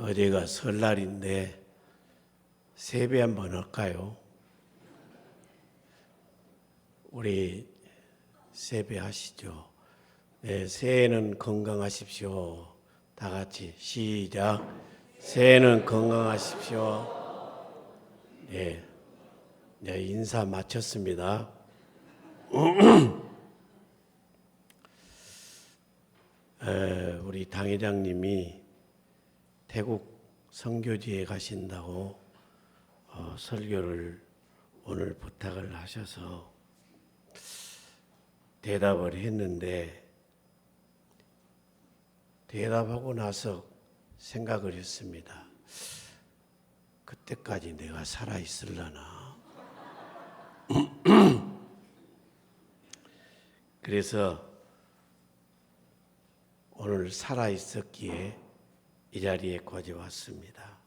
어제가 설날인데 세배 한번 할까요? 우리 세배 하시죠. 네, 새해는 건강하십시오. 다 같이 시작. 새해는 건강하십시오. 네, 네, 인사 마쳤습니다. 우리 당회장님이 태국 선교지에 가신다고 설교를 오늘 부탁을 하셔서 대답을 했는데, 대답하고 나서 생각을 했습니다. 그때까지 내가 살아 있을라나. 그래서 오늘 살아 있었기에 이 자리에까지 왔습니다.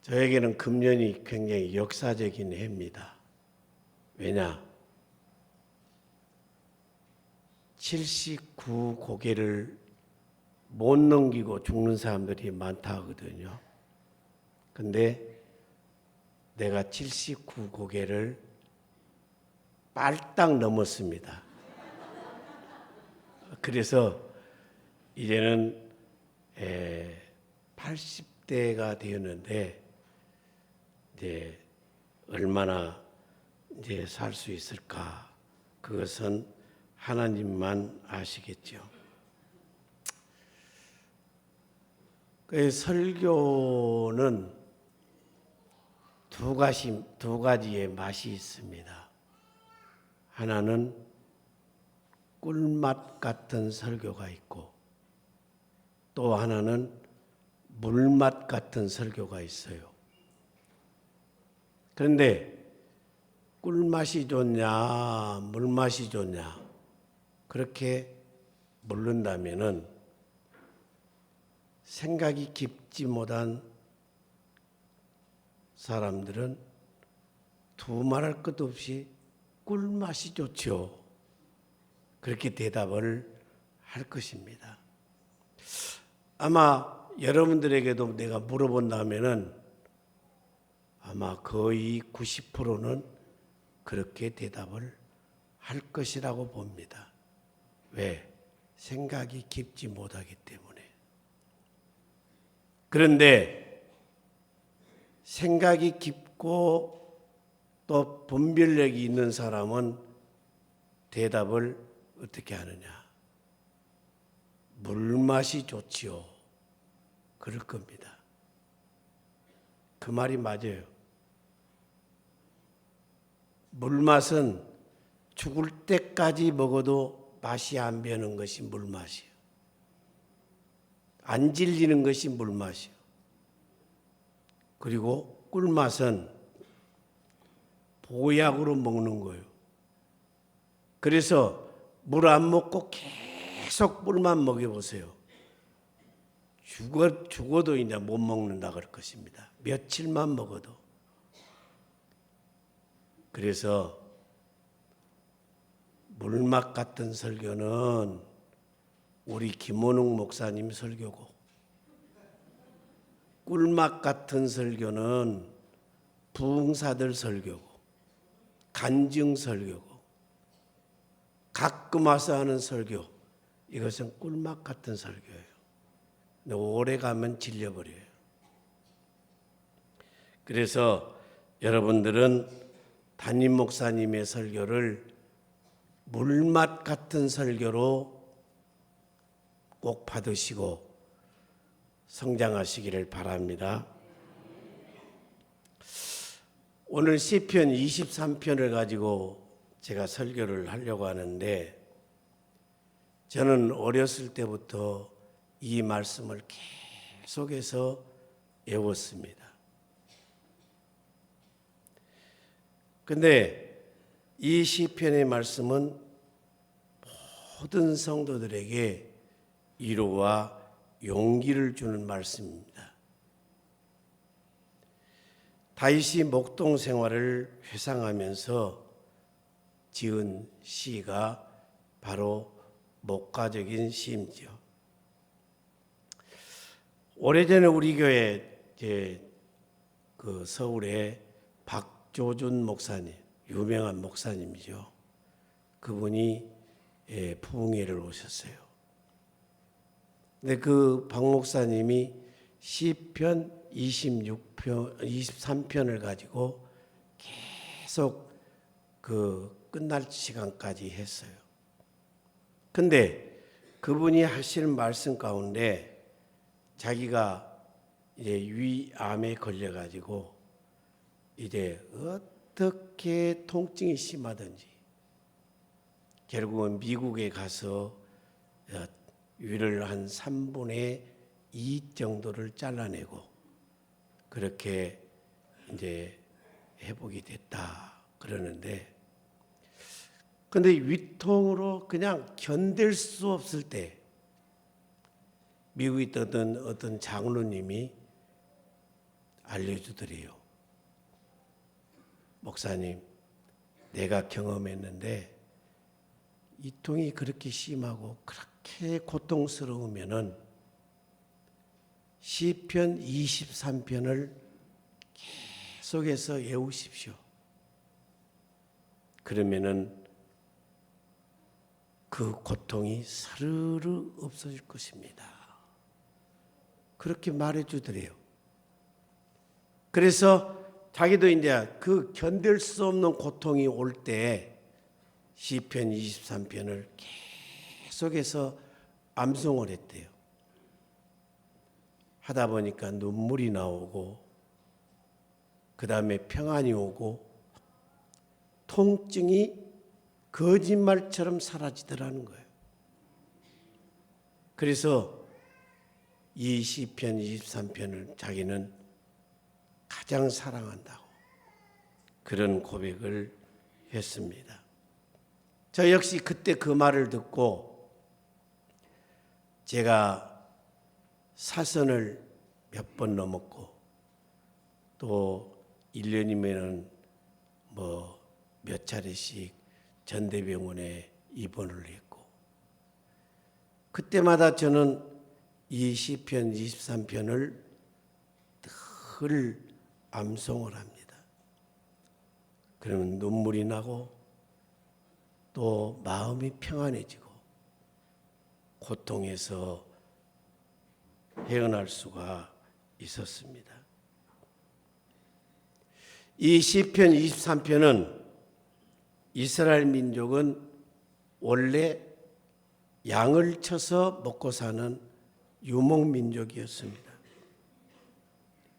저에게는 금년이 굉장히 역사적인 해입니다. 왜냐? 79고개를 못 넘기고 죽는 사람들이 많다 하거든요. 근데 내가 79고개를 빨딱 넘었습니다. 그래서 이제는 80대가 되었는데 이제 얼마나 이제 살 수 있을까? 그것은 하나님만 아시겠죠. 그 설교는 두 가지의 맛이 있습니다. 하나는 꿀맛 같은 설교가 있고, 또 하나는 물맛 같은 설교가 있어요. 그런데 꿀맛이 좋냐, 물맛이 좋냐, 그렇게 묻는다면은 생각이 깊지 못한 사람들은 두말할 것 없이 꿀맛이 좋죠. 그렇게 대답을 할 것입니다. 아마 여러분들에게도 내가 물어본다면은 아마 거의 90%는 그렇게 대답을 할 것이라고 봅니다. 왜? 생각이 깊지 못하기 때문에. 그런데 생각이 깊고 또 분별력이 있는 사람은 대답을 어떻게 하느냐? 물맛이 좋지요. 그럴 겁니다. 그 말이 맞아요. 물맛은 죽을 때까지 먹어도 맛이 안 변하는 것이 물맛이에요. 안 질리는 것이 물맛이에요. 그리고 꿀맛은 보약으로 먹는 거예요. 그래서 물 안 먹고 계속 꿀만 먹여보세요. 죽어도 이제 못 먹는다 그럴 것입니다. 며칠만 먹어도. 그래서 물맛 같은 설교는 우리 김원웅 목사님 설교고, 꿀맛 같은 설교는 부흥사들 설교고, 간증 설교고, 가끔 와서 하는 설교, 이것은 꿀맛 같은 설교예요. 근데 오래 가면 질려버려요. 그래서 여러분들은 담임 목사님의 설교를 물맛 같은 설교로 꼭 받으시고 성장하시기를 바랍니다. 오늘 시편 23편을 가지고 제가 설교를 하려고 하는데, 저는 어렸을 때부터 이 말씀을 계속해서 외웠습니다. 그런데 이 시편의 말씀은 모든 성도들에게 위로와 용기를 주는 말씀입니다. 다윗이 목동 생활을 회상하면서 지은 시가 바로 목가적인 시이죠. 오래전에 우리 교회 그 서울에 박조준 목사님, 유명한 목사님이죠. 그분이 부흥회를 오셨어요. 근데 그 박 목사님이 시편 23편을 가지고 계속 그 끝날 시간까지 했어요. 근데 그분이 하시는 말씀 가운데 자기가 이제 위암에 걸려가지고 이제 어떻게 통증이 심하든지 결국은 미국에 가서 위를 한 3분의 2 정도를 잘라내고 그렇게 이제 회복이 됐다 그러는데, 근데 위통으로 그냥 견딜 수 없을 때 미국에 있던 어떤 장로님이 알려주더래요. 목사님, 내가 경험했는데 이통이 그렇게 심하고 그렇게 고통스러우면은 시편 23편을 계속해서 외우십시오. 그러면은 그 고통이 사르르 없어질 것입니다. 그렇게 말해주더래요. 그래서 자기도 이제 그 견딜 수 없는 고통이 올 때 시편 23편을 계속해서 암송을 했대요. 하다 보니까 눈물이 나오고 그 다음에 평안이 오고 통증이 거짓말처럼 사라지더라는 거예요. 그래서 이 시편 23편을 자기는 가장 사랑한다고 그런 고백을 했습니다. 저 역시 그때 그 말을 듣고 제가 사선을 몇 번 넘었고 또 1년이면 몇 차례씩 전대병원에 입원을 했고, 그때마다 저는 이 시편 23편을 늘 암송을 합니다. 그러면 눈물이 나고 또 마음이 평안해지고 고통에서 헤어날 수가 있었습니다. 이 시편 23편은 이스라엘 민족은 원래 양을 쳐서 먹고 사는 유목민족이었습니다.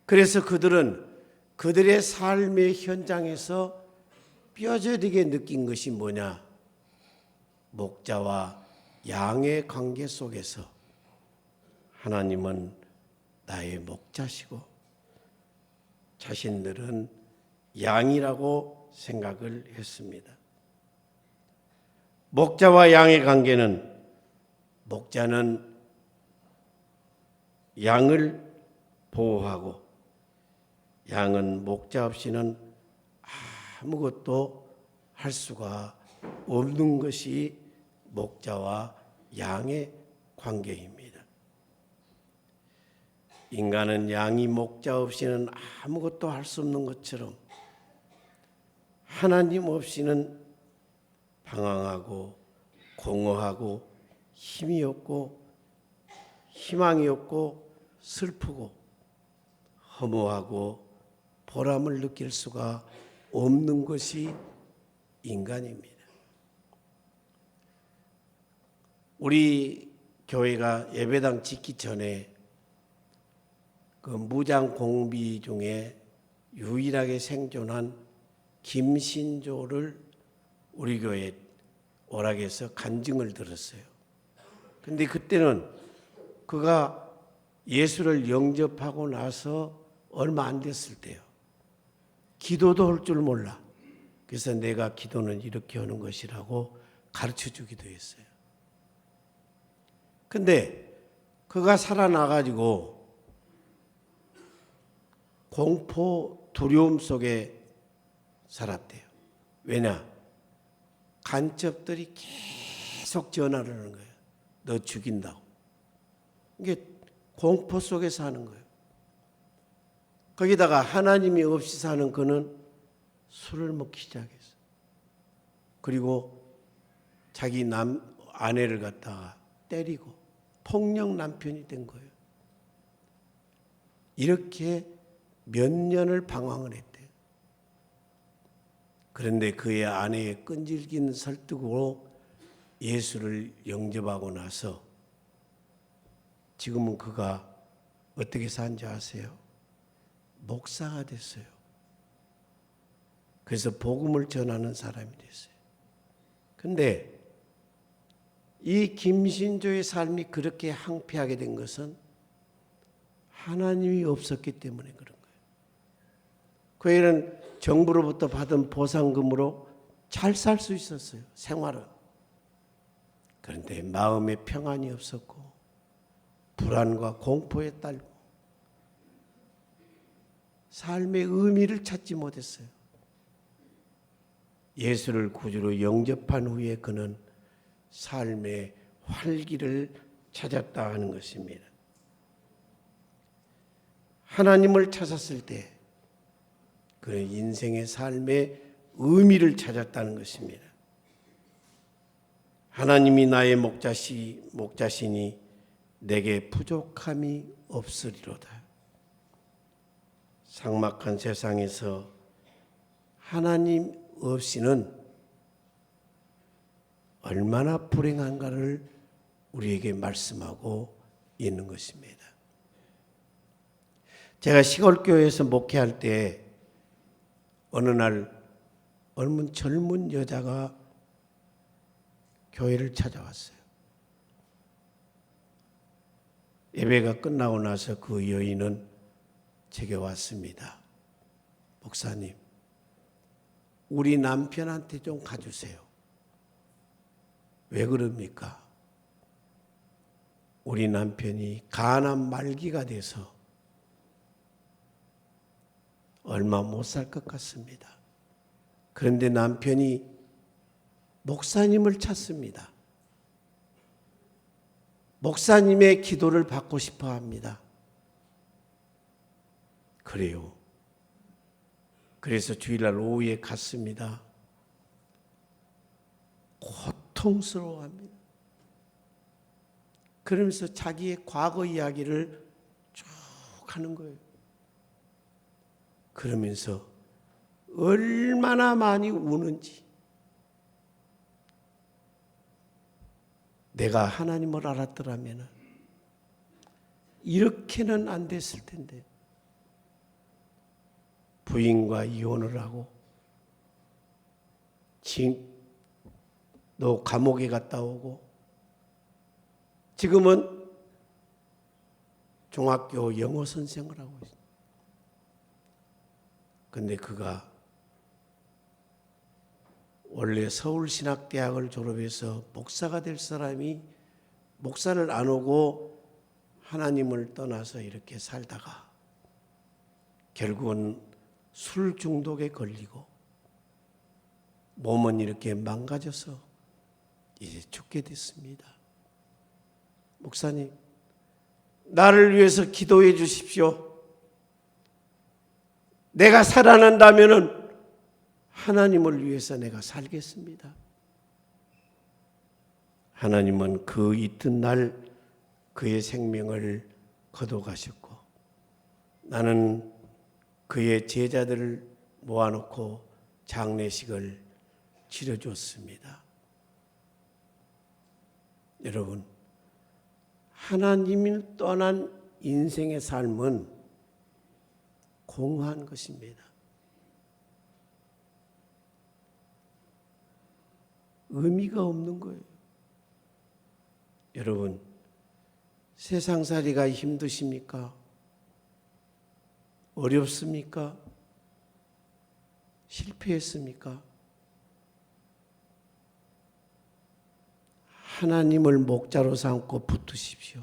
그래서 그들은 그들의 삶의 현장에서 뼈저리게 느낀 것이 뭐냐? 목자와 양의 관계 속에서 하나님은 나의 목자시고 자신들은 양이라고 생각을 했습니다. 목자와 양의 관계는, 목자는 양을 보호하고 양은 목자 없이는 아무것도 할 수가 없는 것이 목자와 양의 관계입니다. 인간은 양이 목자 없이는 아무것도 할 수 없는 것처럼 하나님 없이는 방황하고 공허하고 힘이 없고 희망이 없고 슬프고 허무하고 보람을 느낄 수가 없는 것이 인간입니다. 우리 교회가 예배당 짓기 전에 그 무장 공비 중에 유일하게 생존한 김신조를 우리 교회 오락에서 간증을 들었어요. 근데 그때는 그가 예수를 영접하고 나서 얼마 안 됐을 때요. 기도도 할 줄 몰라. 그래서 내가 기도는 이렇게 하는 것이라고 가르쳐 주기도 했어요. 근데 그가 살아나가지고 공포, 두려움 속에 살았대요. 왜냐? 간첩들이 계속 전화를 하는 거예요. 너 죽인다고. 이게 공포 속에 사는 거예요. 거기다가 하나님이 없이 사는 그는 술을 먹기 시작했어요. 그리고 자기 아내를 갖다가 때리고 폭력 남편이 된 거예요. 이렇게 몇 년을 방황을 했대요. 그런데 그의 아내의 끈질긴 설득으로 예수를 영접하고 나서 지금은 그가 어떻게 사는지 아세요? 목사가 됐어요. 그래서 복음을 전하는 사람이 됐어요. 근데 이 김신조의 삶이 그렇게 항폐하게 된 것은 하나님이 없었기 때문에 그런 거예요. 그 애는 정부로부터 받은 보상금으로 잘 살 수 있었어요. 생활은. 그런데 마음에 평안이 없었고 불안과 공포에 딸고 삶의 의미를 찾지 못했어요. 예수를 구주로 영접한 후에 그는 삶의 활기를 찾았다 하는 것입니다. 하나님을 찾았을 때 그는 인생의 삶의 의미를 찾았다는 것입니다. 하나님이 나의 목자시니 내게 부족함이 없으리로다. 삭막한 세상에서 하나님 없이는 얼마나 불행한가를 우리에게 말씀하고 있는 것입니다. 제가 시골교회에서 목회할 때 어느 날 젊은 여자가 교회를 찾아왔어요. 예배가 끝나고 나서 그 여인은 제게 왔습니다. 목사님, 우리 남편한테 좀 가주세요. 왜 그럽니까? 우리 남편이 간암 말기가 돼서 얼마 못 살 것 같습니다. 그런데 남편이 목사님을 찾습니다. 목사님의 기도를 받고 싶어 합니다. 그래요. 그래서 주일날 오후에 갔습니다. 고통스러워합니다. 그러면서 자기의 과거 이야기를 쭉 하는 거예요. 그러면서 얼마나 많이 우는지, 내가 하나님을 알았더라면 이렇게는 안 됐을 텐데, 부인과 이혼을 하고 또 감옥에 갔다 오고 지금은 중학교 영어 선생을 하고 있습니다. 그런데 그가 원래 서울신학대학을 졸업해서 목사가 될 사람이 목사를 안 오고 하나님을 떠나서 이렇게 살다가 결국은 술 중독에 걸리고 몸은 이렇게 망가져서 이제 죽게 됐습니다. 목사님, 나를 위해서 기도해 주십시오. 내가 살아난다면은 하나님을 위해서 내가 살겠습니다. 하나님은 그 이튿날 그의 생명을 거둬가셨고, 나는 그의 제자들을 모아놓고 장례식을 치러줬습니다. 여러분, 하나님을 떠난 인생의 삶은 공허한 것입니다. 의미가 없는 거예요. 여러분, 세상살이가 힘드십니까? 어렵습니까? 실패했습니까? 하나님을 목자로 삼고 붙으십시오.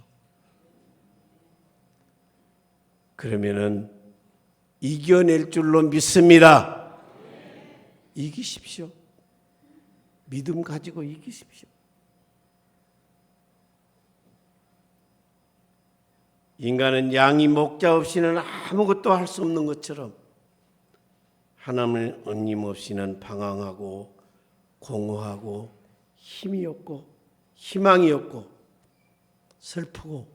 그러면은 이겨낼 줄로 믿습니다. 이기십시오. 믿음 가지고 이기십시오. 인간은 양이 목자 없이는 아무것도 할 수 없는 것처럼 하나님 없이는 방황하고 공허하고 힘이 없고 희망이 없고 슬프고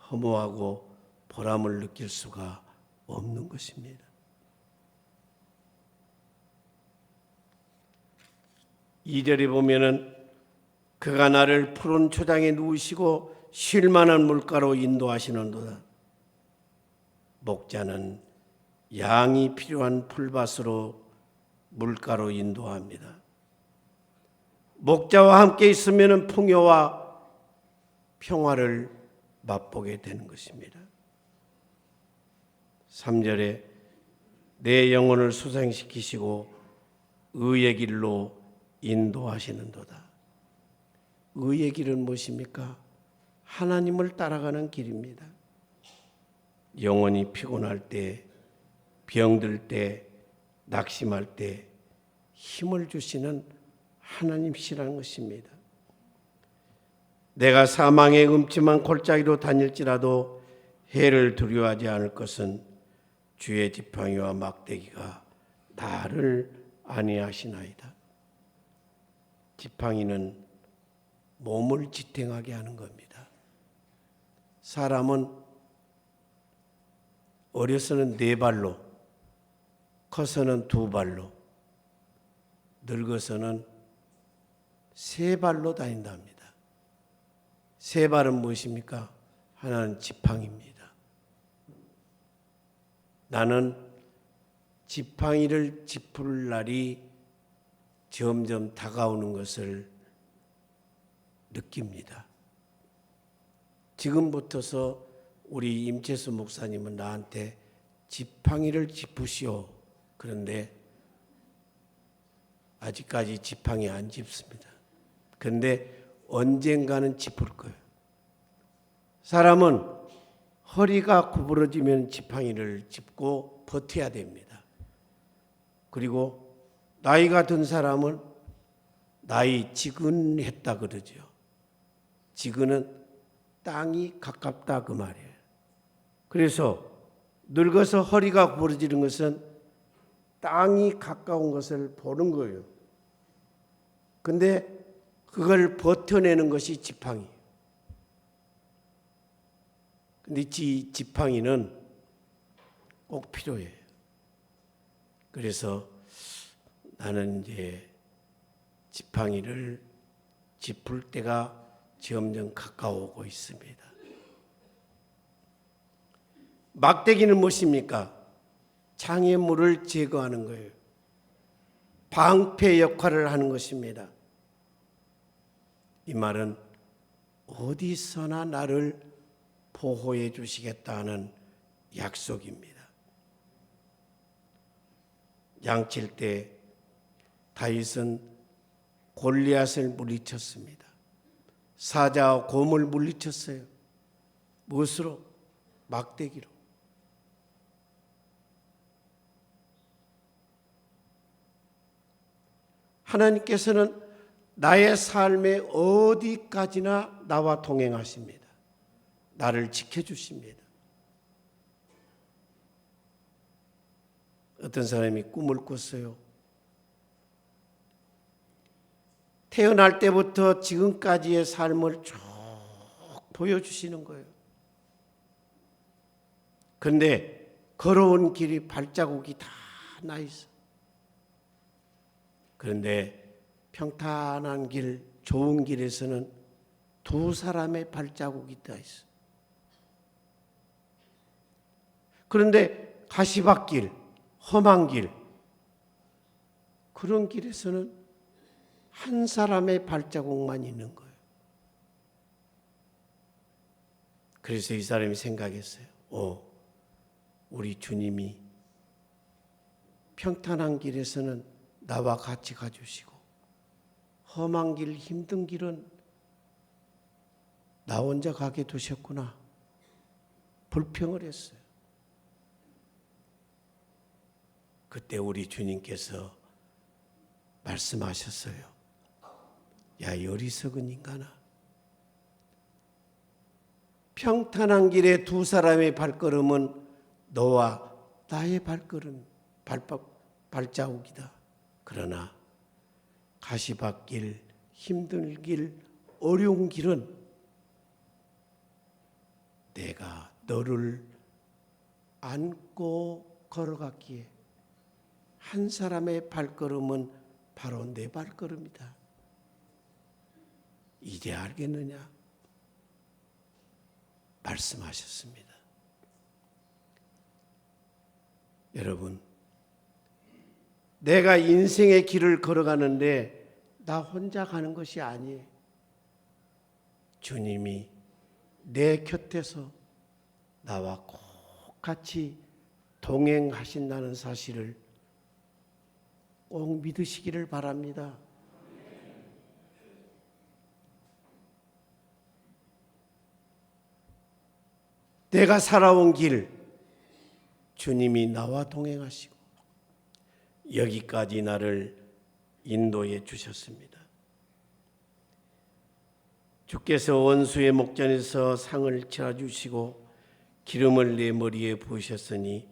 허무하고 보람을 느낄 수가 없는 것입니다. 2절에 보면은 그가 나를 푸른 초장에 누우시고 쉴 만한 물가로 인도하시는도다. 목자는 양이 필요한 풀밭으로 물가로 인도합니다. 목자와 함께 있으면 풍요와 평화를 맛보게 되는 것입니다. 3절에 내 영혼을 소생시키시고 의의 길로 인도하시는도다. 의의 길은 무엇입니까? 하나님을 따라가는 길입니다. 영혼이 피곤할 때, 병들 때, 낙심할 때 힘을 주시는 하나님이시라는 것입니다. 내가 사망의 음침한 골짜기로 다닐지라도 해를 두려워하지 않을 것은 주의 지팡이와 막대기가 나를 안위하시나이다. 지팡이는 몸을 지탱하게 하는 겁니다. 사람은 어려서는 4발로, 커서는 2발로, 늙어서는 3발로 다닌답니다. 3발은 무엇입니까? 하나는 지팡이입니다. 나는 지팡이를 짚을 날이 점점 다가오는 것을 느낍니다. 지금부터서 우리 임채수 목사님은 나한테 지팡이를 짚으시오. 그런데 아직까지 지팡이 안 짚습니다. 그런데 언젠가는 짚을 거예요. 사람은 허리가 구부러지면 지팡이를 짚고 버텨야 됩니다. 그리고 나이가 든 사람은 나이 지근했다 그러죠. 지근은 땅이 가깝다 그 말이에요. 그래서 늙어서 허리가 구부러지는 것은 땅이 가까운 것을 보는 거예요. 근데 그걸 버텨내는 것이 지팡이에요. 근데 이 지팡이는 꼭 필요해요. 그래서 나는 이제 지팡이를 짚을 때가 점점 가까워오고 있습니다. 막대기는 무엇입니까? 장애물을 제거하는 거예요. 방패 역할을 하는 것입니다. 이 말은 어디서나 나를 보호해 주시겠다는 약속입니다. 양칠 때 다윗은 골리앗을 물리쳤습니다. 사자와 곰을 물리쳤어요. 무엇으로? 막대기로. 하나님께서는 나의 삶에 어디까지나 나와 동행하십니다. 나를 지켜주십니다. 어떤 사람이 꿈을 꿨어요. 태어날 때부터 지금까지의 삶을 쭉 보여주시는 거예요. 그런데 걸어온 길이 발자국이 다 나 있어. 그런데 평탄한 길, 좋은 길에서는 2 사람의 발자국이 다 있어. 그런데 가시밭길, 험한 길, 그런 길에서는 1 사람의 발자국만 있는 거예요. 그래서 이 사람이 생각했어요. 우리 주님이 평탄한 길에서는 나와 같이 가주시고 험한 길, 힘든 길은 나 혼자 가게 두셨구나. 불평을 했어요. 그때 우리 주님께서 말씀하셨어요. 야, 어리석은 인간아. 평탄한 길에 두 사람의 발걸음은 너와 나의 발자국이다. 그러나 가시밭길, 힘든 길, 어려운 길은 내가 너를 안고 걸어갔기에 한 사람의 발걸음은 바로 내 발걸음이다. 이제 알겠느냐? 말씀하셨습니다. 여러분, 내가 인생의 길을 걸어가는데 나 혼자 가는 것이 아니에요. 주님이 내 곁에서 나와 꼭 같이 동행하신다는 사실을 꼭 믿으시기를 바랍니다. 내가 살아온 길, 주님이 나와 동행하시고 여기까지 나를 인도해 주셨습니다. 주께서 원수의 목전에서 상을 치러주시고 기름을 내 머리에 부으셨으니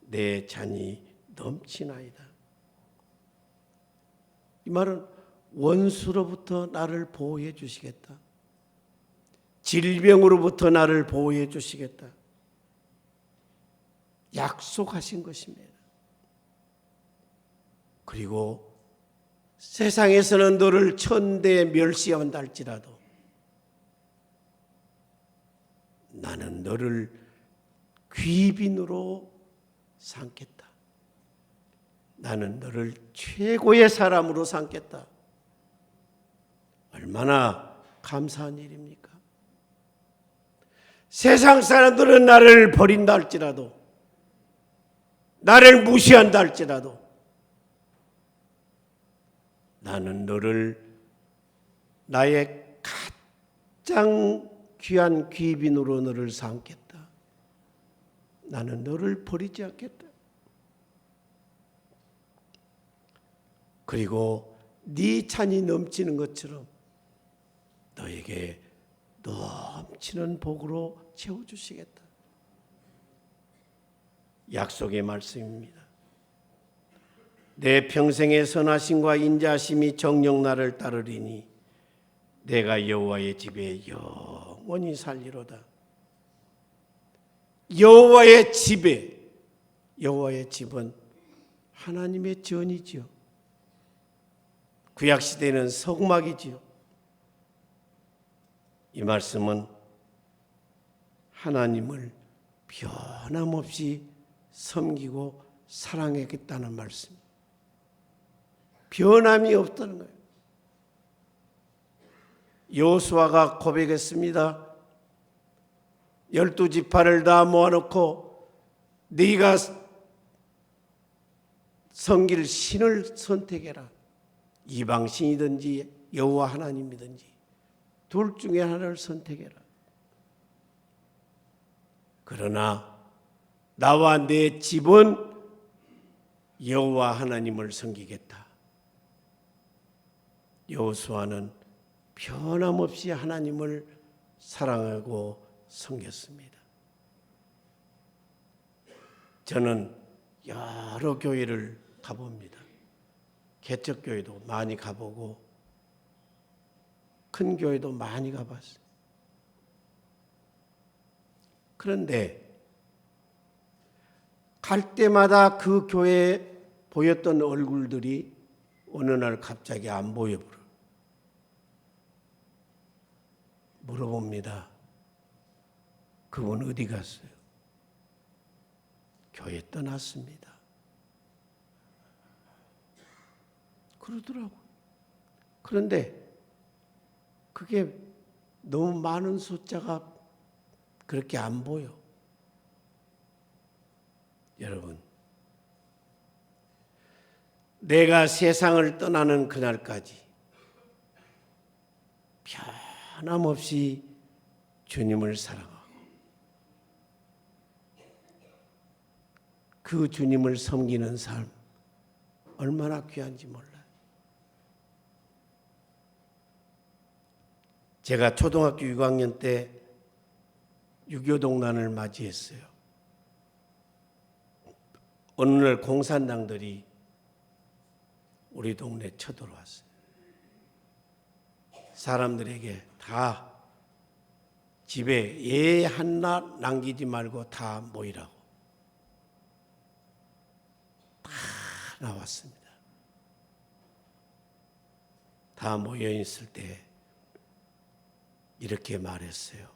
내 잔이 넘치나이다. 이 말은 원수로부터 나를 보호해 주시겠다. 질병으로부터 나를 보호해 주시겠다. 약속하신 것입니다. 그리고 세상에서는 너를 천대에 멸시한다 할지라도 나는 너를 귀빈으로 삼겠다. 나는 너를 최고의 사람으로 삼겠다. 얼마나 감사한 일입니까? 세상 사람들은 나를 버린다 할지라도, 나를 무시한다 할지라도 나는 너를 나의 가장 귀한 귀빈으로 너를 삼겠다. 나는 너를 버리지 않겠다. 그리고 네 잔이 넘치는 것처럼 너에게 넘치는 복으로 채워주시겠다. 약속의 말씀입니다. 내 평생의 선하심과 인자하심이 정녕 나를 따르리니 내가 여호와의 집에 영원히 살리로다. 여호와의 집에, 여호와의 집은 하나님의 전이지요. 구약시대는 성막이지요. 이 말씀은 하나님을 변함없이 섬기고 사랑하겠다는 말씀. 변함이 없다는 거예요. 여호수아가 고백했습니다. 12지파를 다 모아놓고 네가 섬길 신을 선택해라. 이방신이든지 여호와 하나님이든지 둘 중에 하나를 선택해라. 그러나 나와 내 집은 여호와 하나님을 섬기겠다. 여호수아는 변함없이 하나님을 사랑하고 섬겼습니다. 저는 여러 교회를 가봅니다. 개척교회도 많이 가보고 큰 교회도 많이 가봤어요. 그런데 갈 때마다 그 교회에 보였던 얼굴들이 어느 날 갑자기 안 보여버려. 물어봅니다. 그분 어디 갔어요? 교회 떠났습니다. 그러더라고요. 그런데 그게 너무 많은 숫자가 그렇게 안 보여. 여러분, 내가 세상을 떠나는 그날까지 변함없이 주님을 사랑하고 그 주님을 섬기는 삶 얼마나 귀한지 몰라요. 제가 초등학교 6학년 때 6.25 동란을 맞이했어요. 어느 날 공산당들이 우리 동네에 쳐들어왔어요. 사람들에게 다 집에 예 하나 남기지 말고 다 모이라고 다 나왔습니다. 다 모여 있을 때 이렇게 말했어요.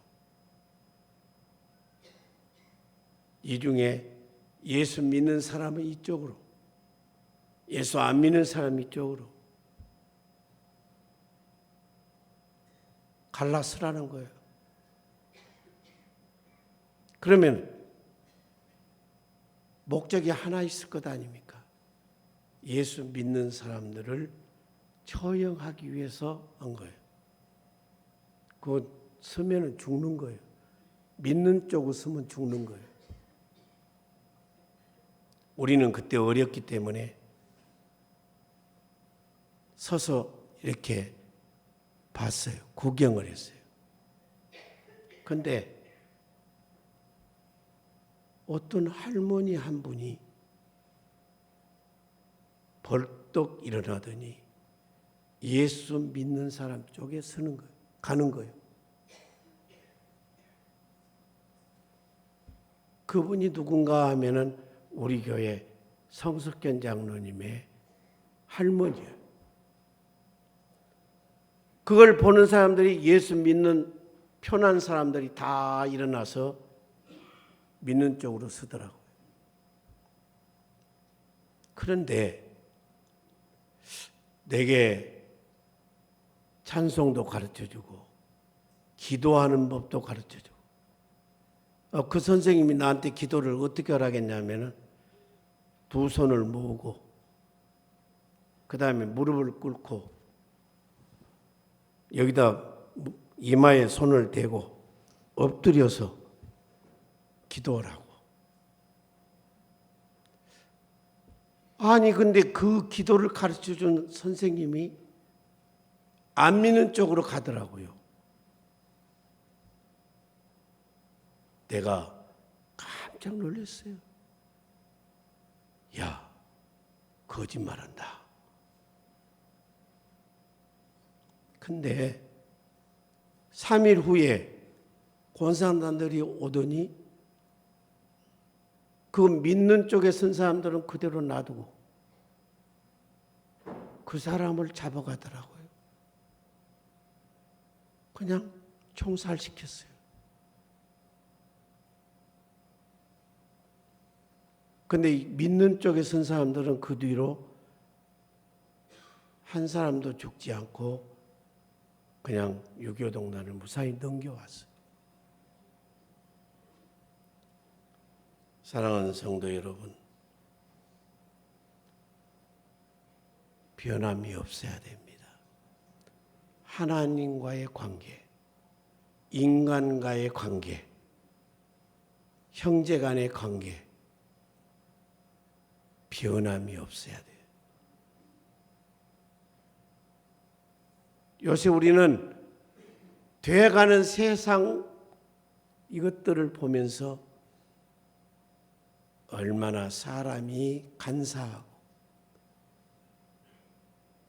이 중에 예수 믿는 사람은 이쪽으로, 예수 안 믿는 사람은 이쪽으로 갈라서라는 거예요. 그러면 목적이 하나 있을 것 아닙니까? 예수 믿는 사람들을 처형하기 위해서 한 거예요. 그거 서면은 죽는 거예요. 믿는 쪽으로 서면 죽는 거예요. 우리는 그때 어렸기 때문에 서서 이렇게 봤어요. 구경을 했어요. 그런데 어떤 할머니 한 분이 벌떡 일어나더니 예수 믿는 사람 쪽에 서는 거예요. 가는 거예요. 그분이 누군가 하면은 우리 교회 성석현 장로님의 할머니예요. 그걸 보는 사람들이 예수 믿는 편한 사람들이 다 일어나서 믿는 쪽으로 서더라고요. 그런데 내게 찬송도 가르쳐주고 기도하는 법도 가르쳐주고 그 선생님이 나한테 기도를 어떻게 하라겠냐면은 두 손을 모으고 그 다음에 무릎을 꿇고 여기다 이마에 손을 대고 엎드려서 기도하라고. 아니 근데 그 기도를 가르쳐준 선생님이 안 믿는 쪽으로 가더라고요. 내가 깜짝 놀랐어요. 야, 거짓말한다. 근데 3일 후에 공산당들이 오더니 그 믿는 쪽에 선 사람들은 그대로 놔두고 그 사람을 잡아가더라고요. 그냥 총살시켰어요. 근데 믿는 쪽에 선 사람들은 그 뒤로 한 사람도 죽지 않고 그냥 6.25 동란을 무사히 넘겨왔어요. 사랑하는 성도 여러분, 변함이 없어야 됩니다. 하나님과의 관계, 인간과의 관계, 형제 간의 관계, 변함이 없어야 돼요. 요새 우리는 돼가는 세상 이것들을 보면서 얼마나 사람이 간사하고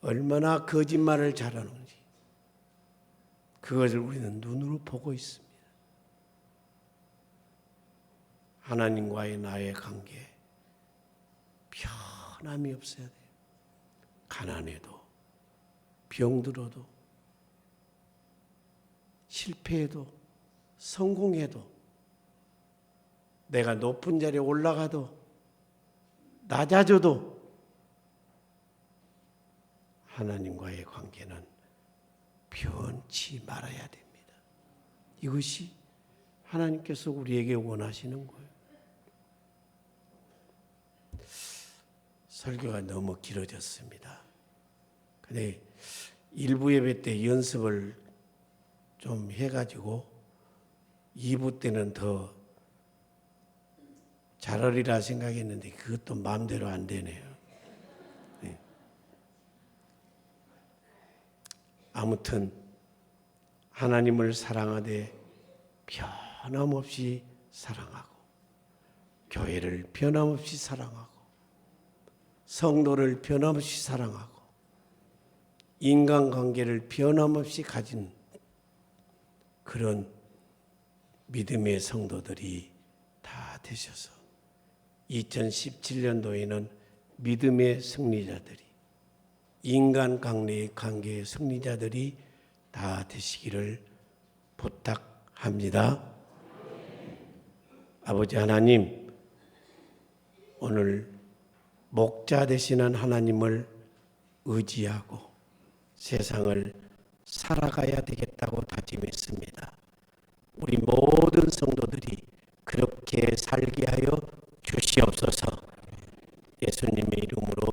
얼마나 거짓말을 잘하는지 그것을 우리는 눈으로 보고 있습니다. 하나님과의 나의 관계 변함이 없어야 돼요. 가난해도 병들어도 실패해도 성공해도 내가 높은 자리에 올라가도 낮아져도 하나님과의 관계는 변치 말아야 됩니다. 이것이 하나님께서 우리에게 원하시는 거예요. 설교가 너무 길어졌습니다. 근데 일부 예배 때 연습을 좀 해가지고 2부 때는 더 잘하리라 생각했는데 그것도 마음대로 안 되네요. 네. 아무튼 하나님을 사랑하되 변함없이 사랑하고 교회를 변함없이 사랑하고 성도를 변함없이 사랑하고 인간관계를 변함없이 가진 그런 믿음의 성도들이 다 되셔서 2017년도에는 믿음의 승리자들이 인간관계의 승리자들이 다 되시기를 부탁합니다. 아버지 하나님, 오늘 목자 되시는 하나님을 의지하고 세상을 살아가야 되겠다고 다짐했습니다. 우리 모든 성도들이 그렇게 살게 하여 주시옵소서. 예수님의 이름으로